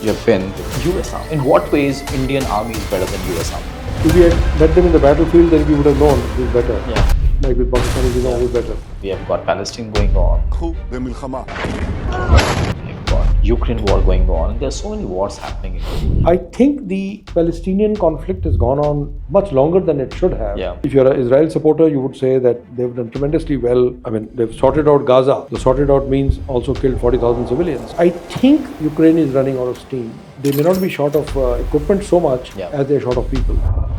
You've been with US Army. In what ways Indian Army is better than US Army? If we had met them in the battlefield, then we would have known who's better. Yeah. Like with Pakistan, we know who's better. We have got Palestine going on. We've got Ukraine war going on. There are so many wars happening in India. I think the Palestinian conflict has gone on much longer than it should have. Yeah. If you're an Israel supporter, you would say that they've done tremendously well. I mean, they've sorted out Gaza. The sorted out means also killed 40,000 civilians. I think Ukraine is running out of steam. They may not be short of equipment so much as they're short of people.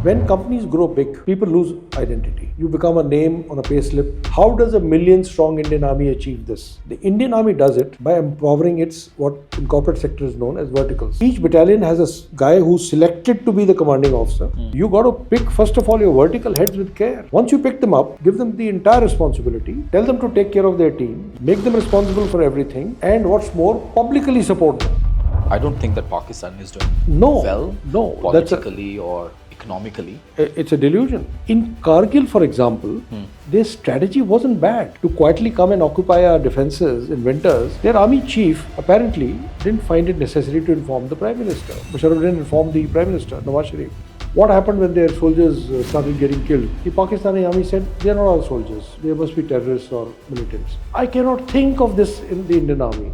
When companies grow big, people lose identity. You become a name on a payslip. How does a million-strong Indian Army achieve this? The Indian Army does it by empowering its what in corporate sector is known as verticals. Each battalion has a guy who's selected to be the commanding officer. You got to pick first of all your vertical heads with care. Once you pick them up, give them the entire responsibility. Tell them to take care of their team. Make them responsible for everything. And what's more, publicly support them. I don't think that Pakistan is doing well politically or economically. It's a delusion. In Kargil, for example, their strategy wasn't bad. To quietly come and occupy our defenses in winters, their army chief apparently didn't find it necessary to inform the Prime Minister. Musharraf didn't inform the Prime Minister, Nawaz Sharif. What happened when their soldiers started getting killed? The Pakistani army said, they are not all soldiers. They must be terrorists or militants. I cannot think of this in the Indian army.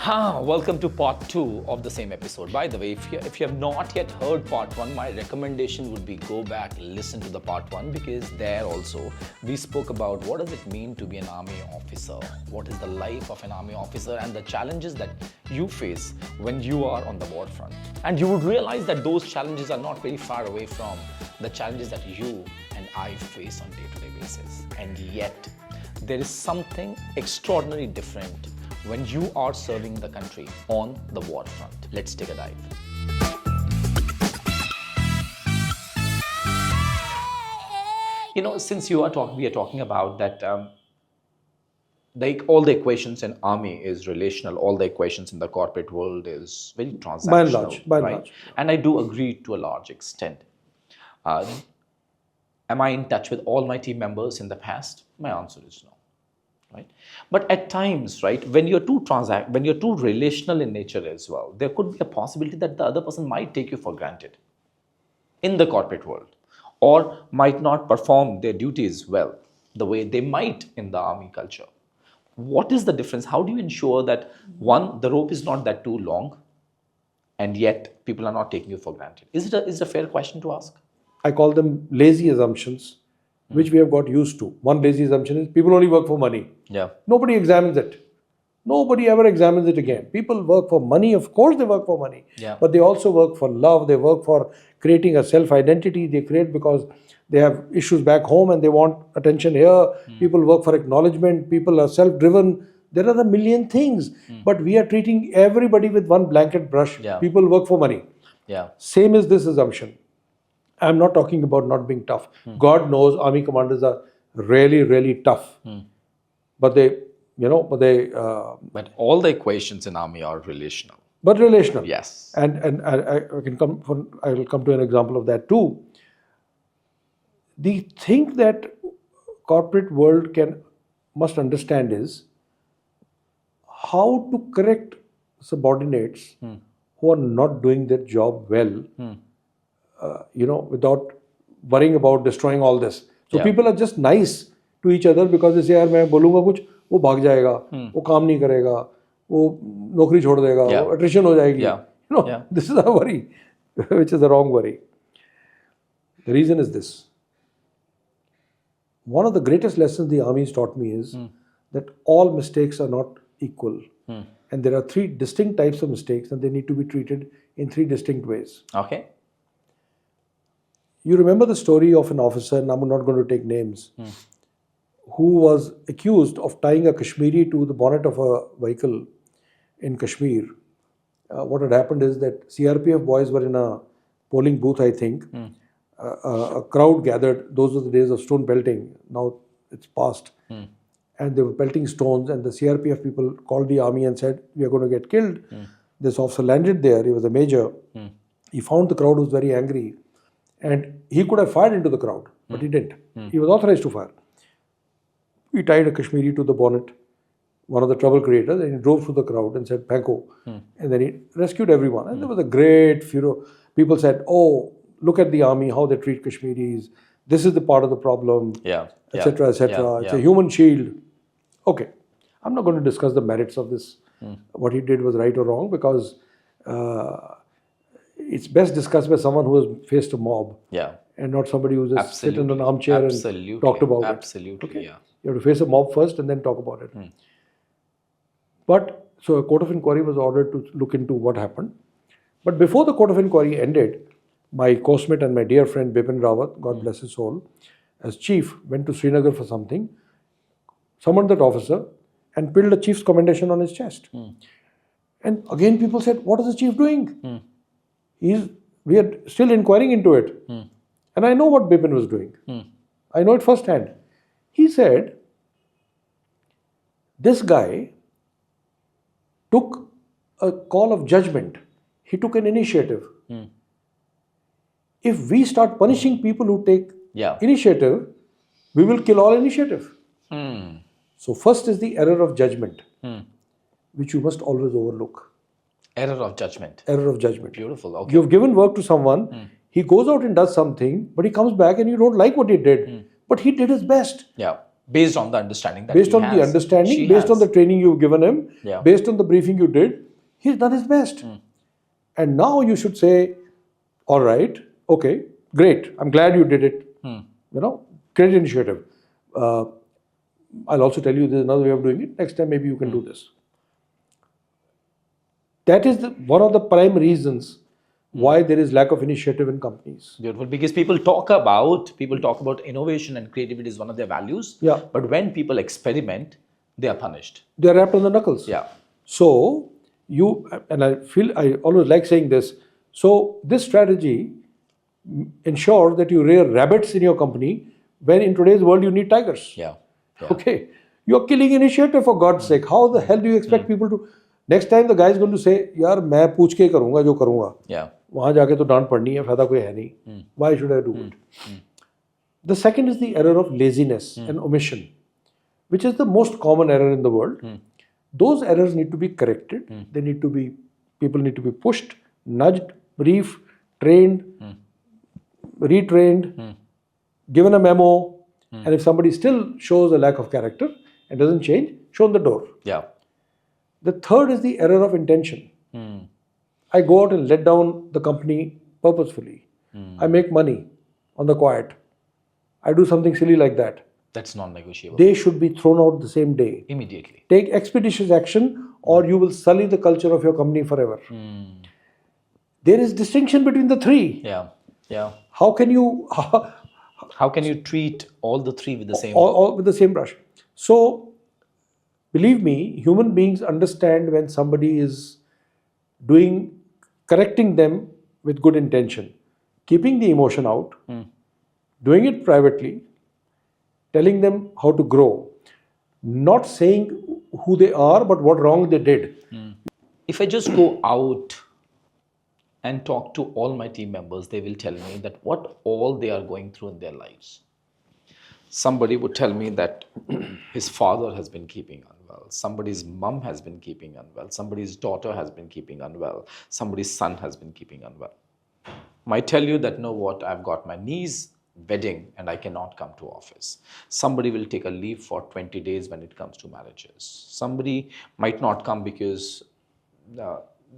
Welcome to part 2 of the same episode. By the way, if you have not yet heard part 1, my recommendation would be go back, listen to the part 1, because there also we spoke about what does it mean to be an army officer, what is the life of an army officer and the challenges that you face when you are on the war front. And you would realize that those challenges are not very far away from the challenges that you and I face on day-to-day basis. And yet, there is something extraordinarily different when you are serving the country on the war front. Let's take a dive. You know, since we are talking about that all the equations in army is relational, all the equations in the corporate world is very transactional. By and large. And I do agree to a large extent. Am I in touch with all my team members in the past? My answer is no. Right? But at times, right, when you're too relational in nature as well, there could be a possibility that the other person might take you for granted in the corporate world or might not perform their duties well the way they might in the army culture. What is the difference? How do you ensure that, one, the rope is not that too long and yet people are not taking you for granted? Is it a fair question to ask? I call them lazy assumptions, which we have got used to. One lazy assumption is people only work for money. Yeah. Nobody examines it. Nobody ever examines it again. People work for money. Of course they work for money. Yeah. But they also work for love. They work for creating a self-identity. They create because they have issues back home and they want attention here. People work for acknowledgement. People are self-driven. There are a million things. But we are treating everybody with one blanket brush. Yeah. People work for money. Yeah. Same is this assumption. I'm not talking about not being tough. God knows army commanders are really, really tough. But But all the equations in army are relational. But relational. Yes. And I will come to an example of that too. The thing that corporate world must understand is how to correct subordinates who are not doing their job well. Without worrying about destroying all this. So people are just nice to each other because they say, यार मैं बोलूँगा कुछ, वो भाग जाएगा, वो काम नहीं करेगा, वो नौकरी छोड़ देगा, वो attrition हो जाएगी. This is a worry, which is the wrong worry. The reason is this. One of the greatest lessons the army has taught me is that all mistakes are not equal. And there are 3 distinct types of mistakes and they need to be treated in 3 distinct ways. Okay. You remember the story of an officer, and I'm not going to take names, who was accused of tying a Kashmiri to the bonnet of a vehicle in Kashmir. What had happened is that CRPF boys were in a polling booth, I think. A crowd gathered. Those were the days of stone pelting. Now it's past. And they were pelting stones, and the CRPF people called the army and said, we are going to get killed. This officer landed there. He was a major. He found the crowd was very angry. And he could have fired into the crowd, but he didn't. He was authorized to fire. He tied a Kashmiri to the bonnet, one of the trouble creators, and he drove through the crowd and said, Panko. And then he rescued everyone. And there was a great furor. People said, oh, look at the army, how they treat Kashmiris. This is the part of the problem, etc., etc. It's a human shield. Okay. I'm not going to discuss the merits of this, what he did was right or wrong, because it's best discussed by someone who has faced a mob. And not somebody who just sit in an armchair and talked about it. Absolutely. You have to face a mob first and then talk about it. But, so a court of inquiry was ordered to look into what happened. But before the court of inquiry ended, my coursemate and my dear friend Bipin Rawat, God bless his soul, as chief, went to Srinagar for something, summoned that officer and pilled a chief's commendation on his chest. And again people said, what is the chief doing? We are still inquiring into it. And I know what Bipin was doing. I know it firsthand. He said, this guy took a call of judgment. He took an initiative. If we start punishing people who take initiative, we will kill all initiative. So first is the error of judgment, which you must always overlook. Error of judgment. Error of judgment. Beautiful. Okay. You've given work to someone, he goes out and does something, but he comes back and you don't like what he did. But he did his best. Based on the understanding that based on the understanding, based on the training you've given him, based on the briefing you did, he's done his best. And now you should say, all right, okay, great, I'm glad you did it. Great initiative. I'll also tell you there's another way of doing it. Next time maybe you can do this. That is one of the prime reasons why there is lack of initiative in companies. Beautiful, because people talk about innovation and creativity is one of their values. But when people experiment, they are punished. They are rapped on the knuckles. So I always like saying this. So this strategy ensures that you rear rabbits in your company when in today's world you need tigers. Okay, you are killing initiative for God's sake. How the hell do you expect people to? Next time the guy is going to say, यार मैं पूछ के करूँगा जो करूँगा. वहाँ जाके तो डांट पड़नी है, फायदा कोई है नहीं. Why should I do it? The second is the error of laziness and omission, which is the most common error in the world. Those errors need to be corrected. People need to be pushed, nudged, briefed, trained, retrained, given a memo. And if somebody still shows a lack of character and doesn't change, shown the door. The third is the error of intention. I go out and let down the company purposefully. I make money on the quiet. I do something silly like that. That's non-negotiable. They should be thrown out the same day. Immediately. Take expeditious action or you will sully the culture of your company forever. There is distinction between the three. How can you treat all the three with the same all with the same brush? So believe me, human beings understand when somebody is correcting them with good intention, keeping the emotion out, doing it privately, telling them how to grow, not saying who they are but what wrong they did. If I just go out and talk to all my team members, they will tell me that what all they are going through in their lives. Somebody would tell me that his father has been keeping unwell. Somebody's mom has been keeping unwell. Somebody's daughter has been keeping unwell. Somebody's son has been keeping unwell. Might tell you that, know what, I've got my niece wedding and I cannot come to office. Somebody will take a leave for 20 days when it comes to marriages. Somebody might not come because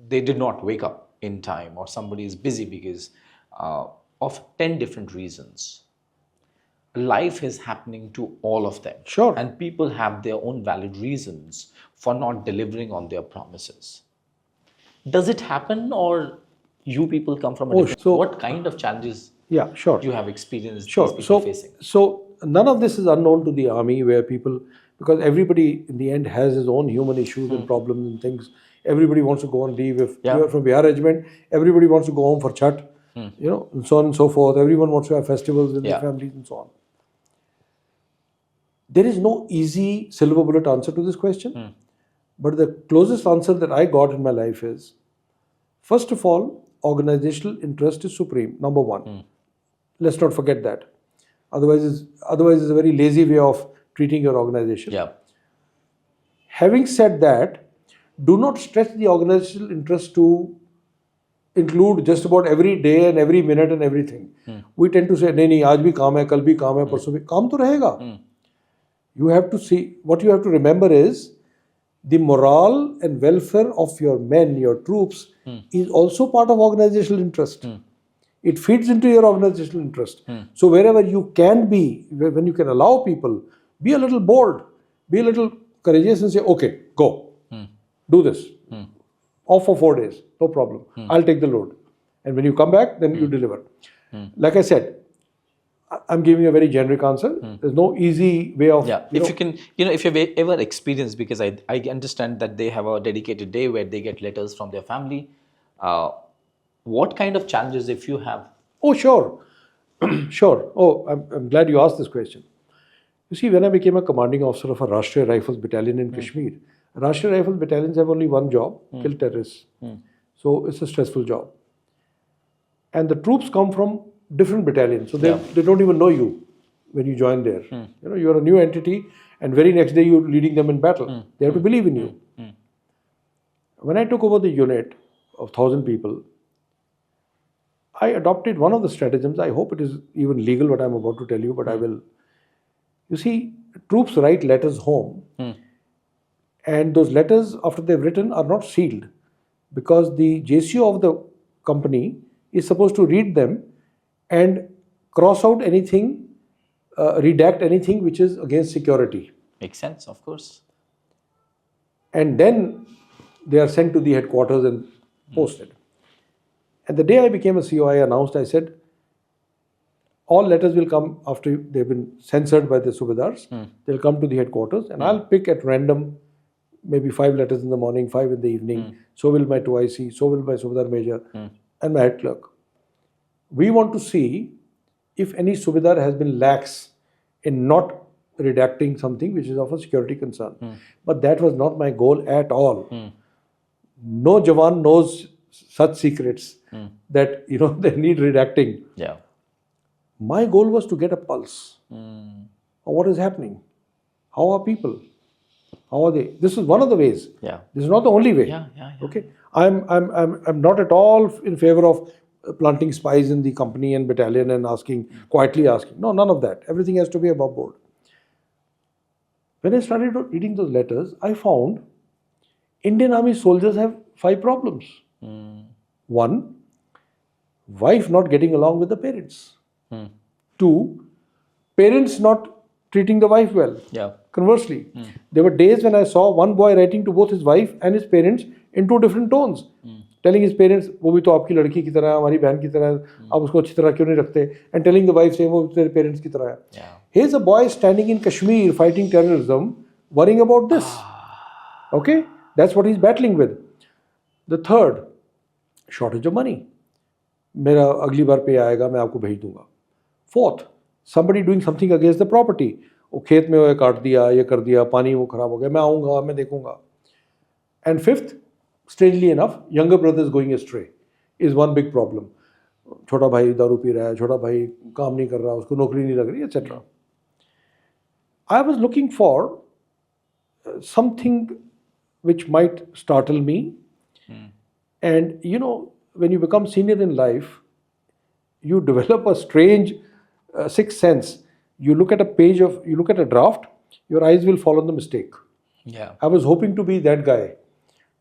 they did not wake up in time, or somebody is busy because of 10 different reasons. Life is happening to all of them. Sure. And people have their own valid reasons for not delivering on their promises. Does it happen, or you people come from a different... what kind of challenges you have experienced these people facing? So none of this is unknown to the army, where people, because everybody in the end has his own human issues and problems and things. Everybody wants to go on leave. If you are from Bihar regiment, everybody wants to go home for Chhat, and so on and so forth. Everyone wants to have festivals with their families and so on. There is no easy silver bullet answer to this question. But the closest answer that I got in my life is, first of all, organizational interest is supreme, number one. Let's not forget that. Otherwise it's a very lazy way of treating your organization. Having said that, do not stretch the organizational interest to include just about every day and every minute and everything. We tend to say, नहीं आज भी काम है, कल भी काम है, परसों भी काम तो रहेगा. You have to see, what you have to remember is the morale and welfare of your men, your troops, is also part of organizational interest. It feeds into your organizational interest. So wherever you can be, when you can allow people, be a little bold, be a little courageous and say, okay, go, do this. Off for 4 days, no problem. I'll take the load. And when you come back, then you deliver. Like I said, I'm giving a very generic answer. There's no easy way of... If you can, if you've ever experienced, because I understand that they have a dedicated day where they get letters from their family. What kind of challenges if you have? Oh, sure. Sure. Oh, I'm glad you asked this question. You see, when I became a commanding officer of a Rashtriya Rifles battalion in Kashmir, Rashtriya Rifles battalions have only one job, kill terrorists. So it's a stressful job. And the troops come from different battalions. So they don't even know you when you join there. You're a new entity and very next day you're leading them in battle. They have to believe in you. When I took over the unit of 1,000 people, I adopted one of the stratagems. I hope it is even legal what I'm about to tell you, but I will. You see, troops write letters home. And those letters, after they've written, are not sealed because the JCO of the company is supposed to read them and cross out anything, redact anything which is against security. Makes sense, of course. And then they are sent to the headquarters and posted. And the day I became a CO, I announced, I said, all letters will come after they've been censored by the Subedars. They'll come to the headquarters and I'll pick at random maybe 5 letters in the morning, 5 in the evening. So will my 2IC, so will my Subedar Major and my head clerk. We want to see if any Subedar has been lax in not redacting something which is of a security concern. But that was not my goal at all. No Jawan knows such secrets that, they need redacting. Yeah. My goal was to get a pulse of what is happening. How are people? How are they? This is one of the ways. Yeah. This is not the only way. Yeah. Okay. I'm not at all in favor of planting spies in the company and battalion and quietly asking. No, none of that. Everything has to be above board. When I started reading those letters, I found Indian Army soldiers have 5 problems. 1, wife not getting along with the parents. 2, parents not treating the wife well. Yeah. Conversely, there were days when I saw one boy writing to both his wife and his parents in 2 different tones. Telling his parents, वो भी तो आपकी लड़की की तरह है, हमारी बहन की तरह है, आप उसको अच्छी तरह क्यों नहीं रखते? And telling the wife, saying, वो तेरे parents की तरह है. Yeah. Here's a boy standing in Kashmir fighting terrorism, worrying about this. Okay? That's what he's battling with. The third, shortage of money. मेरा अगली बार पे आएगा, मैं आपको भेज दूंगा. Fourth, somebody doing something against the property. वो खेत में वो काट दिया, ये कर दिया, पानी वो खराब हो गया, मैं आऊँगा, मैं देखूंगा. And fifth, strangely enough, younger brothers going astray is one big problem. छोटा भाई दारू पी रहा है, छोटा भाई काम नहीं कर रहा, उसको नौकरी नहीं लग रही, etc. I was looking for something which might startle me. And when you become senior in life, you develop a strange sixth sense. You look at a draft, your eyes will fall on the mistake. Yeah. I was hoping to be that guy,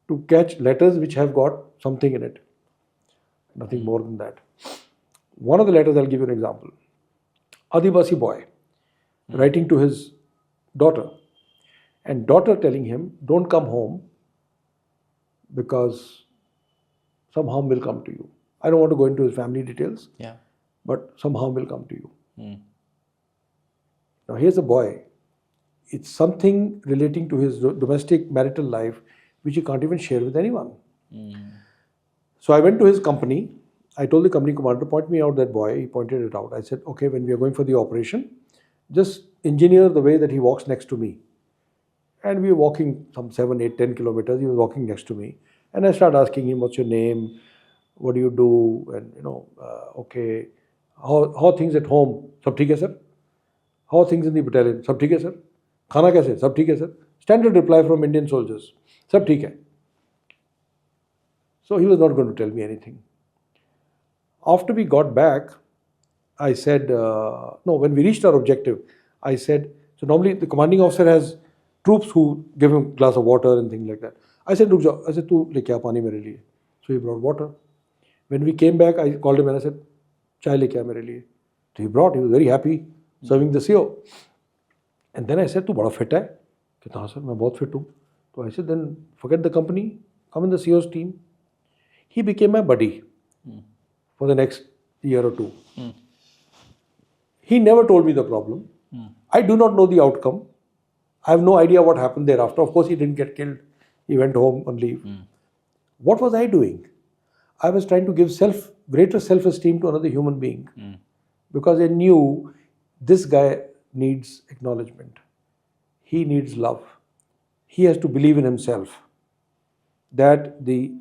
to catch letters which have got something in it. Nothing more than that. One of the letters, I'll give you an example. Adivasi boy writing to his daughter, and daughter telling him, don't come home because some harm will come to you. I don't want to go into his family details, but some harm will come to you. Now here's a boy. It's something relating to his domestic marital life which he can't even share with anyone. So I went to his company. I told the company commander, point me out that boy. He pointed it out. I said, okay, when we are going for the operation, just engineer the way that he walks next to me. And we were walking some 7, 8, 10 kilometers. He was walking next to me. And I started asking him, what's your name? What do you do? And, okay, how are things at home? Sab theek hai, sir? How are things in the battalion? Sab theek hai, sir? Khana kaise? Sab theek hai, sir? Standard reply from Indian soldiers. Sab theek hai. So he was not going to tell me anything. After we got back, I said, no, when we reached our objective, I said, so normally the commanding officer has troops who give him a glass of water and things like that. I said, Ruk jao. I said, tu leke aa pani mere liye. So he brought water. When we came back, I called him and I said, chai leke aa mere liye. So he brought, he was very happy, serving the CO. And then I said, tu bada fit hai. He said, हाँ sir, मैं बहुत fit हूँ. So I said, then forget the company, come in the CO's team. He became my buddy for the next year or two. He never told me the problem. I do not know the outcome. I have no idea what happened thereafter. Of course, he didn't get killed. He went home on leave. What was I doing? I was trying to give greater self-esteem to another human being because I knew this guy needs acknowledgement. He needs love. He has to believe in himself that the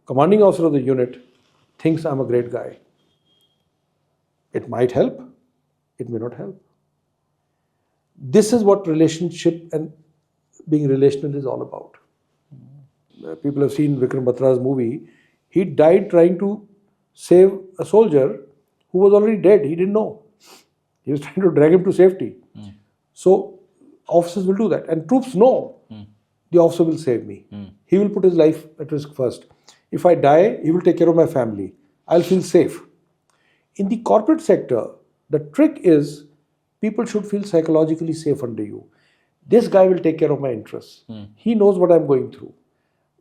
commanding officer of the unit thinks I'm a great guy. It might help, it may not help. This is what relationship and being relational is all about. People have seen Vikram Batra's movie. He died trying to save a soldier who was already dead. He didn't know. He was trying to drag him to safety. So officers will do that. And troops know the officer will save me. He will put his life at risk first. If I die, he will take care of my family. I'll feel safe. In the corporate sector, the trick is people should feel psychologically safe under you. This guy will take care of my interests. He knows what I'm going through.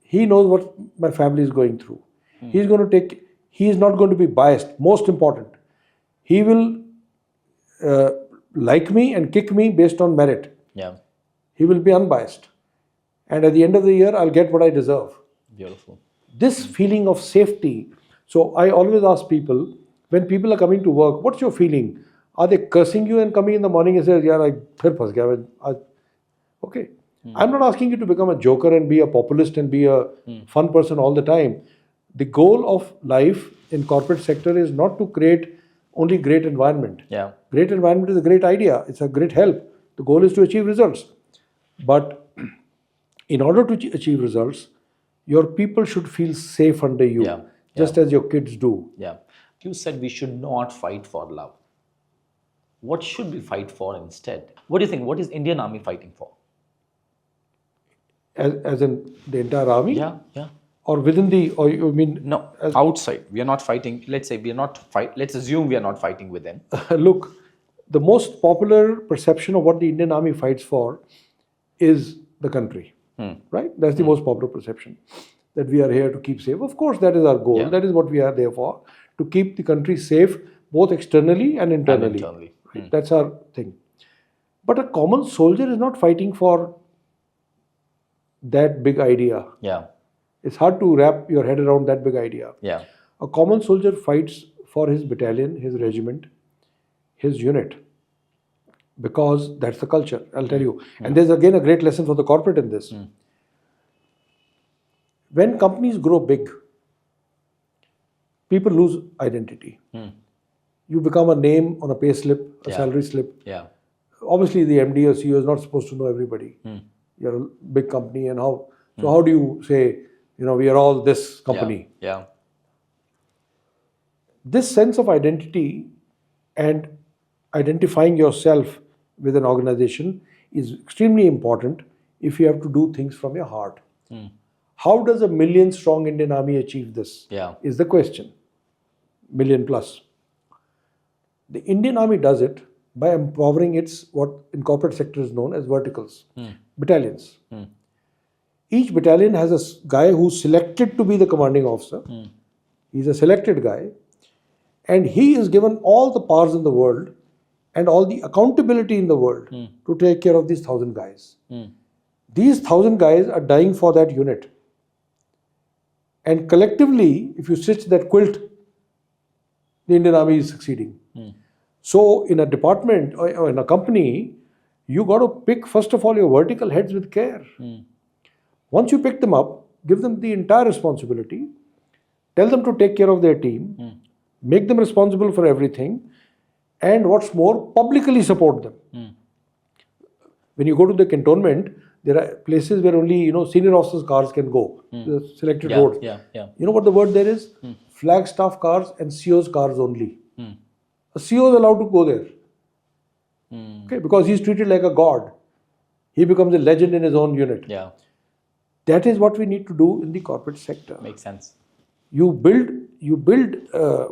He knows what my family is going through. He is not going to be biased. Most important, he will like me and kick me based on merit. Yeah. He will be unbiased. And at the end of the year, I'll get what I deserve. Beautiful. This feeling of safety. So I always ask people, when people are coming to work, what's your feeling? Are they cursing you and coming in the morning and say, "Yeah, I phir phas gaya." Okay. I'm not asking you to become a joker and be a populist and be a fun person all the time. The goal of life in corporate sector is not to create only great environment. Yeah. Great environment is a great idea. It's a great help. The goal is to achieve results. But in order to achieve results, your people should feel safe under you, just as your kids do. Yeah. You said we should not fight for love. What should we fight for instead? What do you think? What is Indian Army fighting for? As in the entire army? Yeah. Or within the, or you mean? No, outside. We are not fighting. Let's say we are not let's assume we are not fighting with them. Look, the most popular perception of what the Indian Army fights for is the country. Right? That's the most popular perception. That we are here to keep safe. Of course, that is our goal. That is what we are there for. To keep the country safe, both externally and internally. Right? That's our thing. But a common soldier is not fighting for that big idea. Yeah. It's hard to wrap your head around that big idea. Yeah. A common soldier fights for his battalion, his regiment, his unit. Because that's the culture, I'll tell you. And there's again a great lesson for the corporate in this. When companies grow big, people lose identity. You become a name on a pay slip, a salary slip. Yeah. Obviously, the MD or CEO is not supposed to know everybody. You're a big company, and how do you say, we are all this company? Yeah. This sense of identity and identifying yourself with an organization is extremely important if you have to do things from your heart. How does a million-strong Indian Army achieve this? Is the question. Million plus. The Indian Army does it by empowering its, what in corporate sector is known as verticals, battalions. Each battalion has a guy who's selected to be the commanding officer. He's a selected guy. And he is given all the powers in the world and all the accountability in the world to take care of these 1,000 guys. These 1,000 guys are dying for that unit. And collectively, if you stitch that quilt, the Indian Army is succeeding. So in a department or in a company, you got to pick first of all your vertical heads with care. Once you pick them up, give them the entire responsibility, tell them to take care of their team, make them responsible for everything, and what's more, publicly support them. When you go to the cantonment, there are places where only senior officers' cars can go. The selected roads. Yeah. You know what the word there is? Flagstaff cars and CO's cars only. A CO is allowed to go there. Okay, because he's treated like a god. He becomes a legend in his own unit. Yeah. That is what we need to do in the corporate sector. Makes sense. You build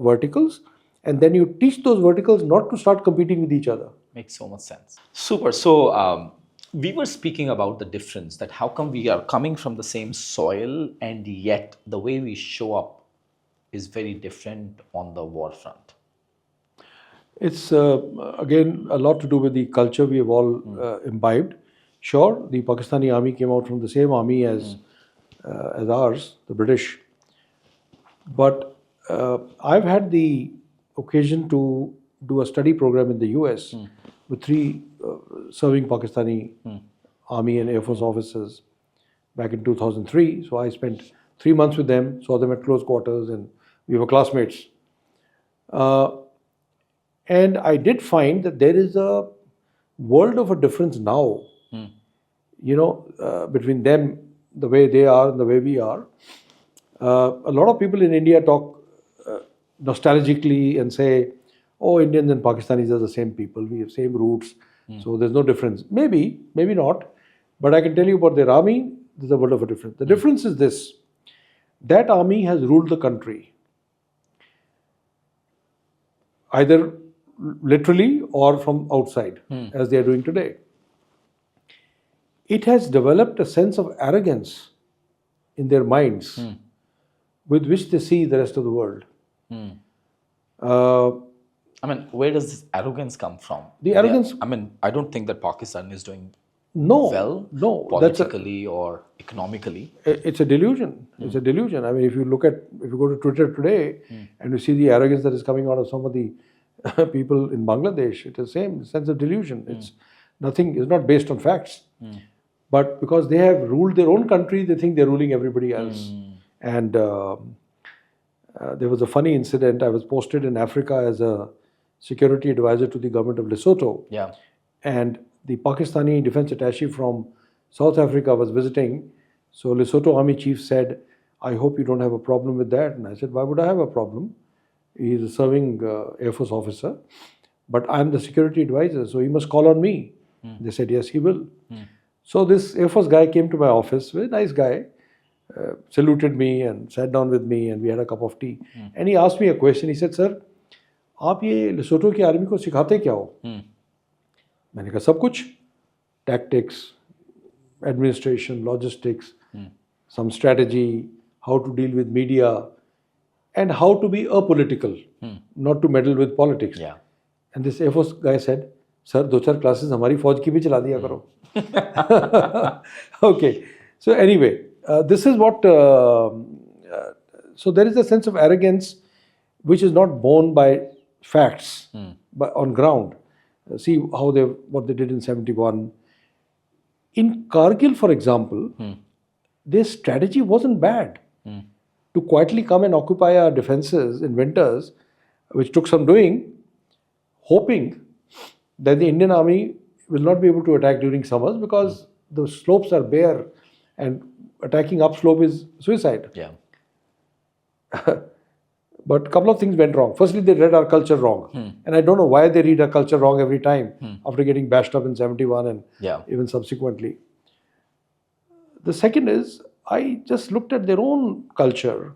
verticals, and then you teach those verticals not to start competing with each other. Makes so much sense. Super. So we were speaking about the difference, that how come we are coming from the same soil and yet the way we show up is very different on the war front. It's again a lot to do with the culture we have all imbibed. Sure, the Pakistani army came out from the same army as ours, the British. But I've had the occasion to do a study program in the US with 3 serving Pakistani army and Air Force officers back in 2003. So I spent 3 months with them, saw them at close quarters, and we were classmates. And I did find that there is a world of a difference now, between them, the way they are and the way we are. A lot of people in India talk nostalgically and say, oh, Indians and Pakistanis are the same people. We have same roots. So there's no difference. Maybe not. But I can tell you about their army, there's a world of a difference. The difference is this. That army has ruled the country, either literally or from outside, as they are doing today. It has developed a sense of arrogance in their minds with which they see the rest of the world. I mean, where does this arrogance come from? The arrogance. I mean, I don't think that Pakistan is doing No, politically or economically. It's a delusion. It's a delusion. I mean, if you go to Twitter today and you see the arrogance that is coming out of some of the people in Bangladesh, it's the same sense of delusion. It's not based on facts. But because they have ruled their own country, they think they're ruling everybody else. And there was a funny incident. I was posted in Africa as a security advisor to the government of Lesotho. Yeah. And the Pakistani defense attaché from South Africa was visiting. So Lesotho army chief said, I hope you don't have a problem with that. And I said, why would I have a problem? He is a serving Air Force officer, but I'm the security advisor, so he must call on me. They said, yes, he will. So this Air Force guy came to my office, very nice guy, saluted me and sat down with me, and we had a cup of tea. And he asked me a question. He said, sir, आप ये लेसोटो की army को सिखाते क्या हो? मैंने कहा सब कुछ, tactics, administration, logistics, some strategy, how to deal with media, and how to be apolitical, not to meddle with politics. Yeah. And this Air Force guy said, sir, 2-4 classes हमारी फौज की भी चला दिया करो. Okay. So anyway, this is what. So there is a sense of arrogance which is not borne by facts, but on ground. See what they did in 71. In Kargil, for example, their strategy wasn't bad. To quietly come and occupy our defenses in winters, which took some doing, hoping that the Indian army will not be able to attack during summers because the slopes are bare and attacking upslope is suicide. Yeah. But a couple of things went wrong. Firstly, they read our culture wrong. And I don't know why they read our culture wrong every time after getting bashed up in 71 and even subsequently. The second is, I just looked at their own culture.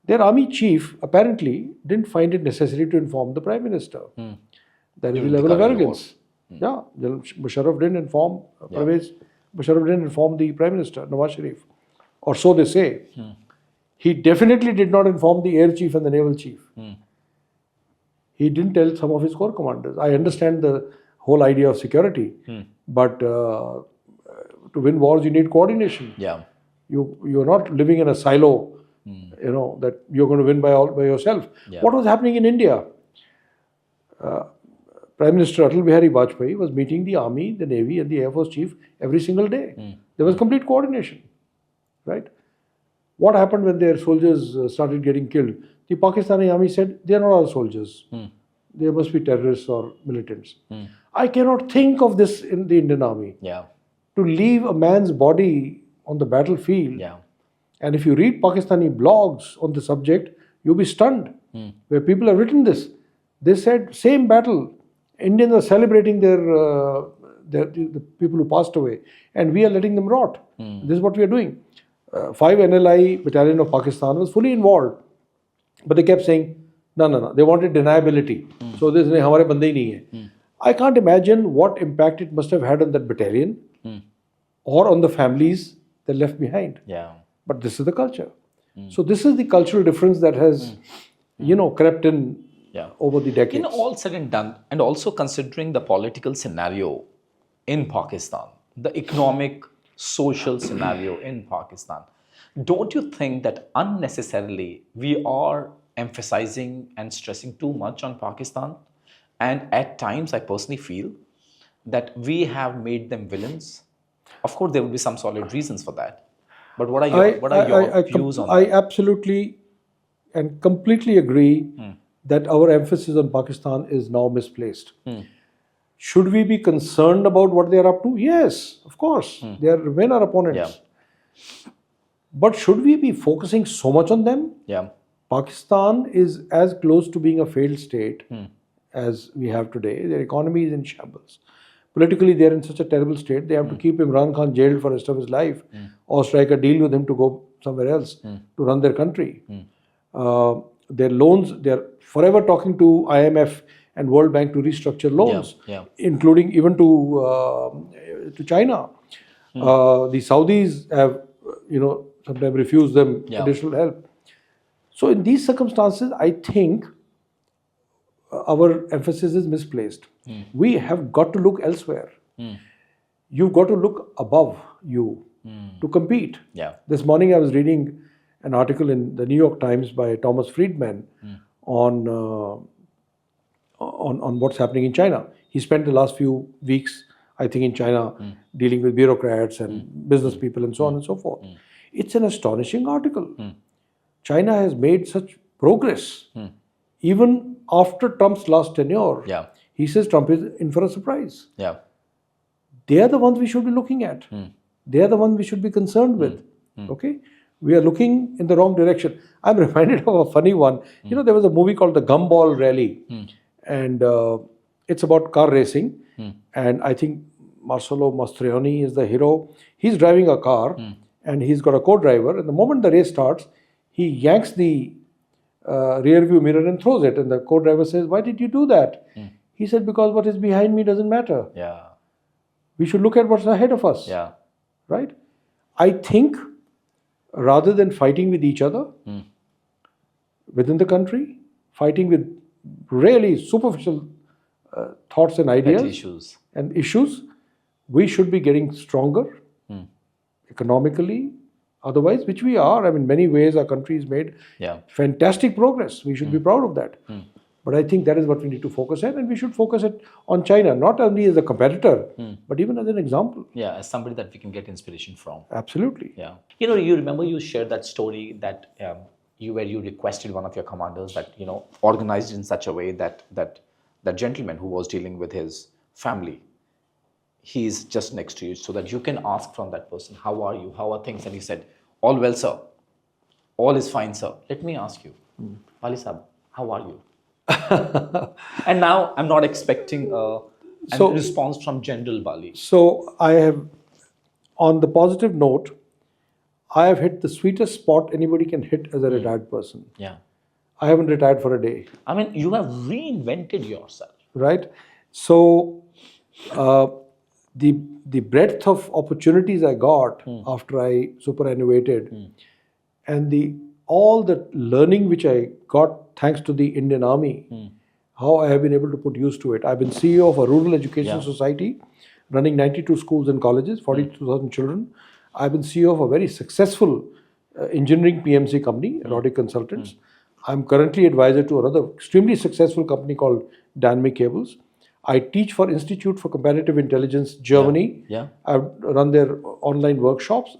Their army chief apparently didn't find it necessary to inform the Prime Minister. That is the level of arrogance. Yeah, Musharraf didn't inform Parvez. Musharraf didn't inform the Prime Minister, Nawaz Sharif. Or so they say. He definitely did not inform the air chief and the naval chief. He didn't tell some of his corps commanders. I understand the whole idea of security, but to win wars you need coordination. Yeah. You're not living in a silo, that you're going to win by yourself. Yeah. What was happening in India? Prime Minister Atal Bihari Vajpayee was meeting the army, the navy, and the air force chief every single day. There was complete coordination, right? What happened when their soldiers started getting killed? The Pakistani army said, they are not our soldiers. They must be terrorists or militants. I cannot think of this in the Indian Army. Yeah. To leave a man's body on the battlefield. Yeah. And if you read Pakistani blogs on the subject, you'll be stunned. Where people have written this. They said, same battle, Indians are celebrating the people who passed away, and we are letting them rot. This is what we are doing. 5 NLI battalion of Pakistan was fully involved, but they kept saying, no. They wanted deniability. So this is hamare bande hi nahi hai. I can't imagine what impact it must have had on that battalion or on the families they left behind. Yeah. But this is the culture. So this is the cultural difference that has, crept in over the decades. All said and done, and also considering the political scenario in Pakistan, the economic, social scenario in Pakistan, don't you think that unnecessarily we are emphasizing and stressing too much on Pakistan? And at times, I personally feel that we have made them villains. Of course, there will be some solid reasons for that. But what are your views on that? I absolutely and completely agree that our emphasis on Pakistan is now misplaced. Should we be concerned about what they are up to? Yes, of course. They remain our opponents. Yeah. But should we be focusing so much on them? Yeah. Pakistan is as close to being a failed state as we have today. Their economy is in shambles. Politically, they are in such a terrible state. They have to keep Imran Khan jailed for the rest of his life or strike a deal with him to go somewhere else to run their country. Their loans, they are forever talking to IMF and World Bank to restructure loans, including even to China. The Saudis have, sometimes refused them additional help. So in these circumstances, I think our emphasis is misplaced. We have got to look elsewhere. You've got to look above you to compete. Yeah. This morning I was reading an article in the New York Times by Thomas Friedman on what's happening in China. He spent the last few weeks, I think, in China dealing with bureaucrats and business people and so on and so forth. It's an astonishing article. China has made such progress. Even after Trump's last tenure, he says Trump is in for a surprise. Yeah. They are the ones we should be looking at. They are the ones we should be concerned with. Okay? We are looking in the wrong direction. I'm reminded of a funny one. There was a movie called The Gumball Rally. And it's about car racing. And I think Marcello Mastroianni is the hero. He's driving a car and he's got a co-driver. And the moment the race starts, he yanks the rear view mirror and throws it. And the co-driver says, "Why did you do that?" He said, "Because what is behind me doesn't matter. Yeah. We should look at what's ahead of us." Yeah. Right? I think rather than fighting with each other within the country, fighting with really superficial thoughts and ideas and issues, we should be getting stronger economically. Otherwise, which we are. In many ways, our country has made fantastic progress. We should be proud of that. But I think that is what we need to focus on, and we should focus it on China, not only as a competitor, but even as an example. Yeah, as somebody that we can get inspiration from. Absolutely. Yeah. You remember you shared that story that where you requested one of your commanders that, organized in such a way that gentleman who was dealing with his family, he's just next to you so that you can ask from that person, "How are you? How are things?" And he said, "All well, sir. All is fine, sir. Let me ask you, Bali Sahab, how are you?" And now I'm not expecting a response from General Bali. So I have, on the positive note, I have hit the sweetest spot anybody can hit as a retired person. Yeah. I haven't retired for a day. You have reinvented yourself. Right? So the breadth of opportunities I got after I superannuated and all the learning which I got thanks to the Indian Army, how I have been able to put use to it. I've been CEO of a rural education society running 92 schools and colleges, 42,000 children. I've been CEO of a very successful engineering PMC company, Roddick Consultants. I'm currently advisor to another extremely successful company called Dynamic Cables. I teach for Institute for Comparative Intelligence, Germany. I've run their online workshops,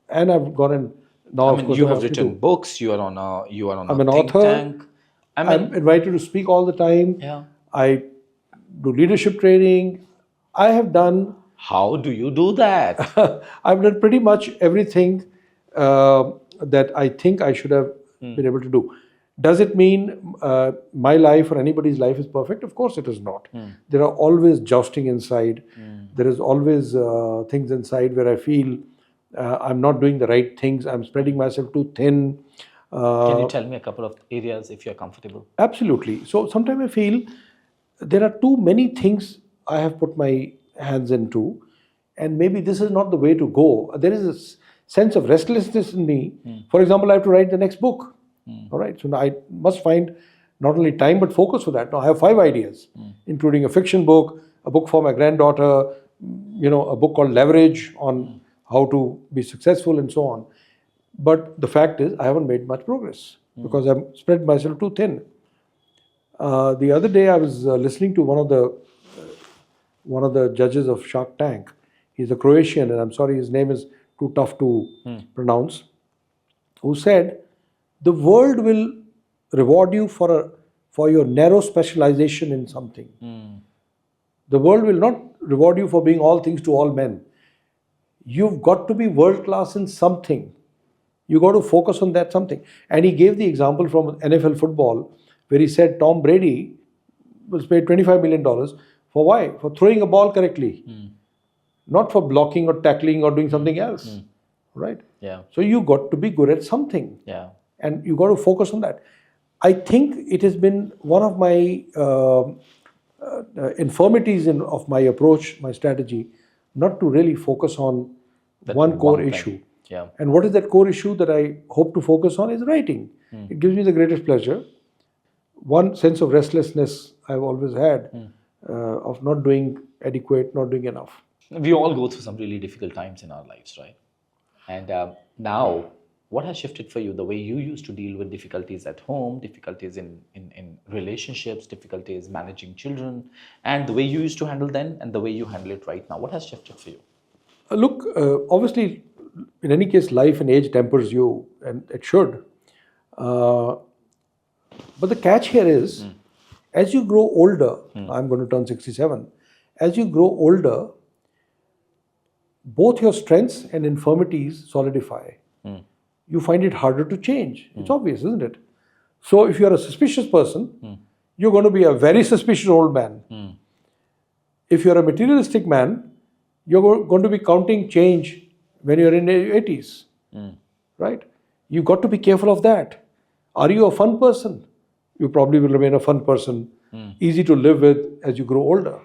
and I've gone and now. You have written books. You are on a I'm an think author. tank. I'm invited to speak all the time. Yeah. I do leadership training. I have done How do you do that? I've done pretty much everything that I think I should have been able to do. Does it mean my life or anybody's life is perfect? Of course, it is not. There are always jousting inside. There is always things inside where I feel I'm not doing the right things. I'm spreading myself too thin. Can you tell me a couple of areas if you're comfortable? Absolutely. So sometimes I feel there are too many things I have put my hands into, and maybe this is not the way to go. There is a sense of restlessness in me. For example, I have to write the next book. All right. So now I must find not only time but focus for that. Now I have 5 ideas, including a fiction book, a book for my granddaughter, a book called Leverage on how to be successful and so on. But the fact is, I haven't made much progress because I've spread myself too thin. The other day, I was listening to one of the judges of Shark Tank. He's a Croatian, and I'm sorry, his name is too tough to pronounce. Who said, "The world will reward you for your narrow specialization in something. The world will not reward you for being all things to all men. You've got to be world class in something. You got to focus on that something." And he gave the example from NFL football, where he said Tom Brady was paid $25 million for why? For throwing a ball correctly, not for blocking or tackling or doing something else, right? Yeah. So you got to be good at something, Yeah. and you got to focus on that. I think it has been one of my infirmities of my approach, my strategy, not to really focus on one core thing. issue. Yeah. And what is that core issue that I hope to focus on is writing. It gives me the greatest pleasure. One sense of restlessness I've always had of not doing adequate, not doing enough. We all go through some really difficult times in our lives, right? And now, what has shifted for you? The way you used to deal with difficulties at home, difficulties in relationships, difficulties managing children, and the way you used to handle them and the way you handle it right now. What has shifted for you? Look, obviously, in any case, life and age tempers you, and it should. But the catch here is, as you grow older, I'm going to turn 67, as you grow older, both your strengths and infirmities solidify. You find it harder to change. It's obvious, isn't it? So if you're a suspicious person, you're going to be a very suspicious old man. If you're a materialistic man, you're going to be counting change when you're in your 80s, right? You've got to be careful of that. Are you a fun person? You probably will remain a fun person, easy to live with as you grow older.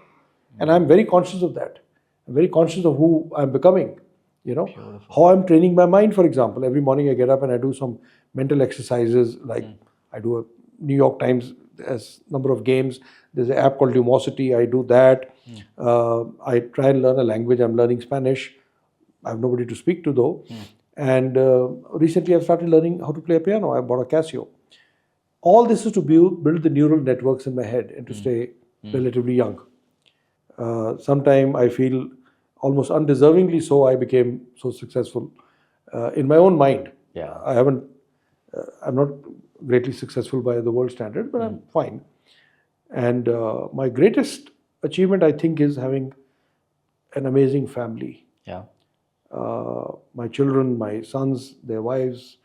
And I'm very conscious of that. I'm very conscious of who I'm becoming, Beautiful. how I'm training my mind, for example. Every morning I get up and I do some mental exercises, like I do a New York Times as number of games. There's an app called Lumosity. I do that. I try and learn a language. I'm learning Spanish. I have nobody to speak to though. And recently I've started learning how to play a piano. I bought a Casio. All this is to build the neural networks in my head and to stay relatively young. Sometime I feel almost undeservingly so I became so successful in my own mind. Yeah. I'm not greatly successful by the world standard, but I'm fine. And my greatest achievement, I think, is having an amazing family. Yeah. My children, my sons, their wives,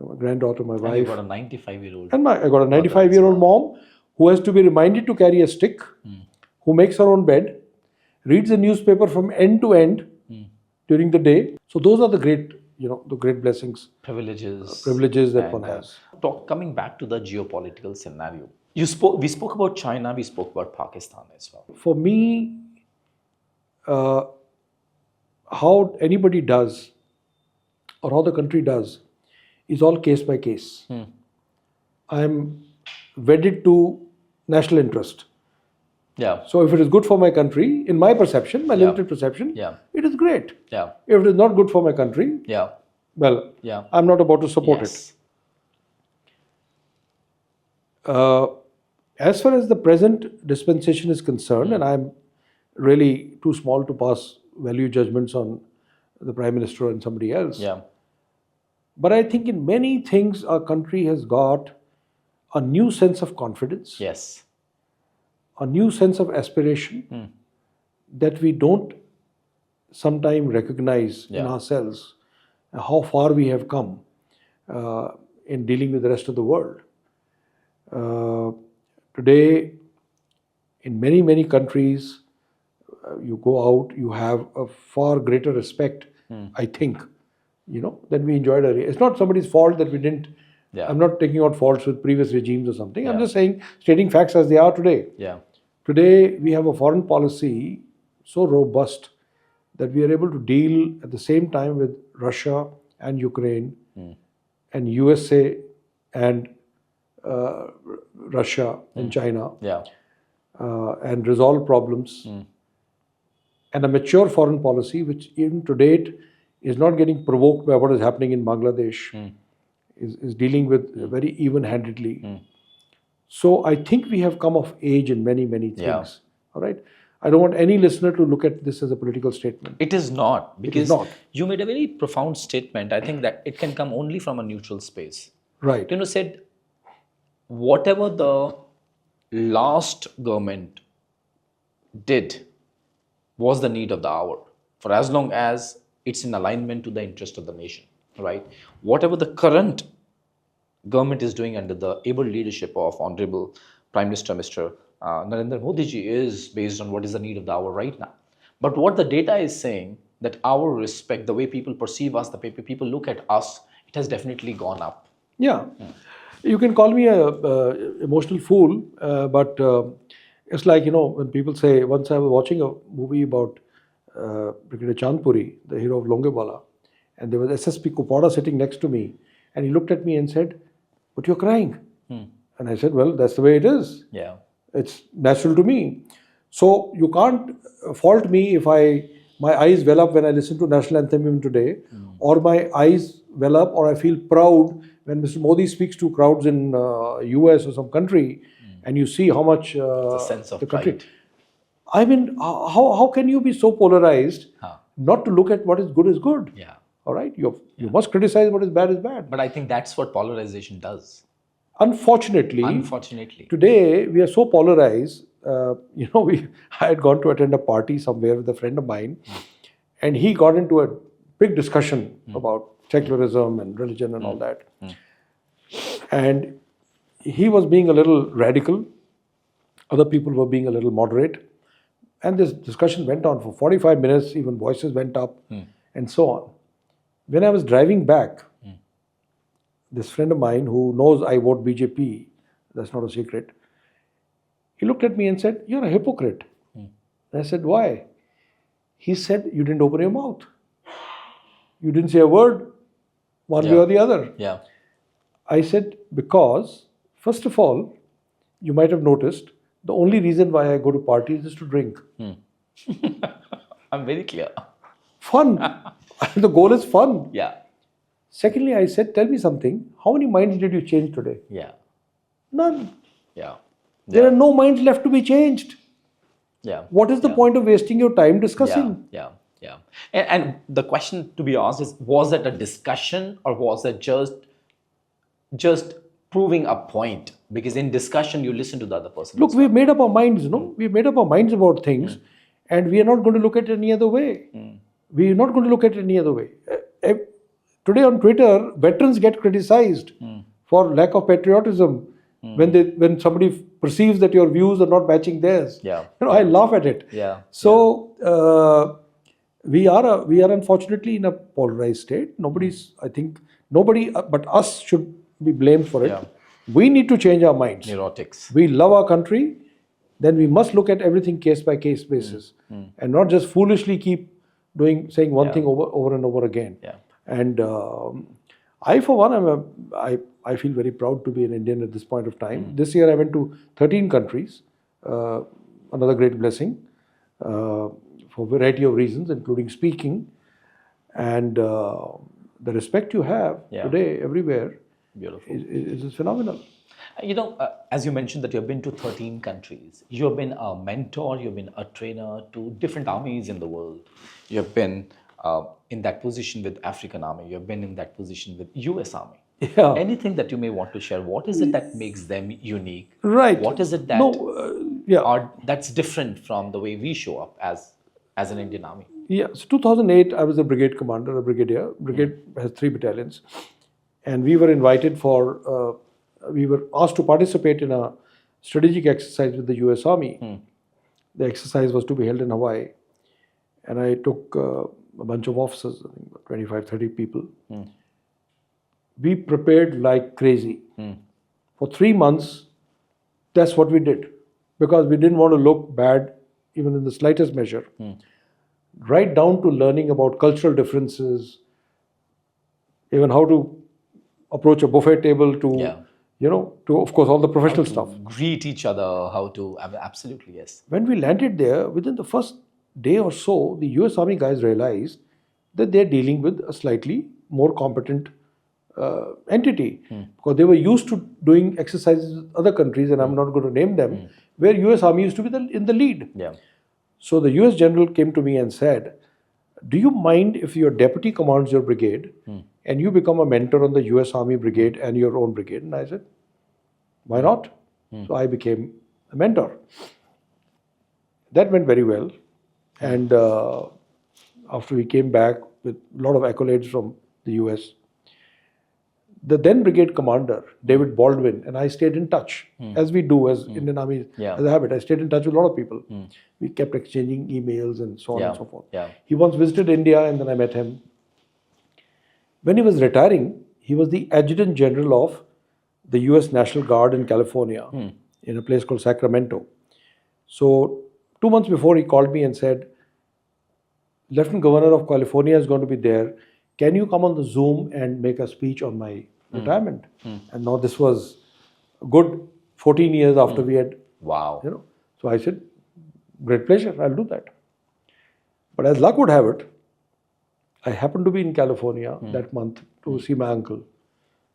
my granddaughter, my And wife. you got a 95-year-old. And I got a 95-year-old mom who has to be reminded to carry a stick, who makes her own bed, reads the newspaper from end to end during the day. So those are the great blessings, Privileges that and, one has. Coming back to the geopolitical scenario, we spoke about China, we spoke about Pakistan as well. For me, how anybody does or how the country does is all case by case. I'm wedded to national interest. Yeah. So if it is good for my country, in my perception, my limited perception, it is great. Yeah. If it is not good for my country, well, I'm not about to support it. As far as the present dispensation is concerned, and I'm really too small to pass value judgments on the Prime Minister and somebody else. Yeah. But I think in many things our country has got a new sense of confidence. Yes. a new sense of aspiration that we don't sometimes recognize in ourselves how far we have come in dealing with the rest of the world. Today, in many, many countries, you go out, you have a far greater respect, I think, than we enjoyed earlier. It's not somebody's fault that we didn't. I'm not taking out faults with previous regimes or something. I'm just saying, stating facts as they are today. Today, we have a foreign policy so robust that we are able to deal at the same time with Russia and Ukraine and USA and Russia and China and resolve problems. And a mature foreign policy, which even to date is not getting provoked by what is happening in Bangladesh, is dealing with very even-handedly. So I think we have come of age in many, many things. All right. I don't want any listener to look at this as a political statement. It is not, because it is not. You made a very profound statement. I think that it can come only from a neutral space. Right. Said whatever the last government did was the need of the hour, for as long as it's in alignment to the interest of the nation, right? Whatever the current government is doing under the able leadership of Honorable Prime Minister Mr. Narendra Modi ji is based on what is the need of the hour right now. But what the data is saying, that our respect, the way people perceive us, the way people look at us, it has definitely gone up. Yeah. You can call me a emotional fool, but it's like, when people say, once I was watching a movie about Brigadier Chandpuri, the hero of Longewala, and there was SSP Kupada sitting next to me, and he looked at me and said, "But you're crying." And I said, "Well, that's the way it is. Yeah. It's natural to me." So you can't fault me if my eyes well up when I listen to National Anthem even today, or my eyes well up, or I feel proud when Mr. Modi speaks to crowds in US or some country, and you see how much the sense of the country. pride. I mean, how can you be so polarized not to look at what is good is good? Yeah. All right, you must criticize what is bad. But I think that's what polarization does. Unfortunately, today we are so polarized. I had gone to attend a party somewhere with a friend of mine, and he got into a big discussion about secularism and religion and all that. And he was being a little radical. Other people were being a little moderate. And this discussion went on for 45 minutes, even voices went up and so on. When I was driving back, this friend of mine who knows I vote BJP, that's not a secret, he looked at me and said, "You're a hypocrite." And I said, "Why?" He said, "You didn't open your mouth. You didn't say a word one way or the other." Yeah. I said, "Because, first of all, you might have noticed, the only reason why I go to parties is to drink." I'm very clear. Fun. The goal is fun. Yeah. Secondly, I said, "Tell me something. How many minds did you change today?" Yeah. None. Yeah. There are no minds left to be changed. Yeah. What is the point of wasting your time discussing? Yeah. And the question to be asked is, was it a discussion or was it just proving a point? Because in discussion, you listen to the other person. Look, we've made up our minds, We've made up our minds about things, and we are not going to look at it any other way. We're not going to look at it any other way. Today on Twitter, veterans get criticized for lack of patriotism when somebody perceives that your views are not matching theirs. Yeah. I laugh at it. Yeah. So we are unfortunately in a polarized state. I think nobody but us should be blamed for it. Yeah. We need to change our minds. Neurotics. We love our country, then we must look at everything case by case basis and not just foolishly keep saying one thing over and over again. Yeah. And I, for one, I feel very proud to be an Indian at this point of time. This year I went to 13 countries, another great blessing, for a variety of reasons, including speaking. And the respect you have today everywhere is phenomenal. As you mentioned that you've been to 13 countries, you've been a mentor, you've been a trainer to different armies in the world. You've been in that position with African Army, you've been in that position with US Army. Yeah. Anything that you may want to share, what is it that makes them unique? Right. What is it that... No, Yeah. Or that's different from the way we show up as an Indian Army? Yeah, so 2008, I was a brigade commander, a brigadier. Brigade has 3 battalions. And we were invited we were asked to participate in a strategic exercise with the US Army. The exercise was to be held in Hawaii. And I took a bunch of officers, I think about 25, 30 people. We prepared like crazy. For 3 months, that's what we did. Because we didn't want to look bad, even in the slightest measure. Right down to learning about cultural differences, even how to approach a buffet table, to to, of course, all the professional stuff. Greet each other, how to, absolutely, yes. When we landed there, within the first day or so, the US Army guys realized that they're dealing with a slightly more competent entity, because they were used to doing exercises with other countries, and I'm not going to name them, where US Army used to be in the lead. So the US general came to me and said, do you mind if your deputy commands your brigade and you become a mentor on the US Army brigade and your own brigade? And I said, why not? So I became a mentor. That went very well. And after we came back with a lot of accolades from the US, the then brigade commander, David Baldwin, and I stayed in touch, as we do as Indian Army, as a habit. I stayed in touch with a lot of people. We kept exchanging emails and so on and so forth. He once visited India, and then I met him. When he was retiring, he was the adjutant general of the US National Guard in California, in a place called Sacramento. So 2 months before, he called me and said, Lieutenant Governor of California is going to be there. Can you come on the Zoom and make a speech on my retirement? And now this was a good 14 years after we had, So I said, great pleasure, I'll do that. But as luck would have it, I happened to be in California that month to see my uncle.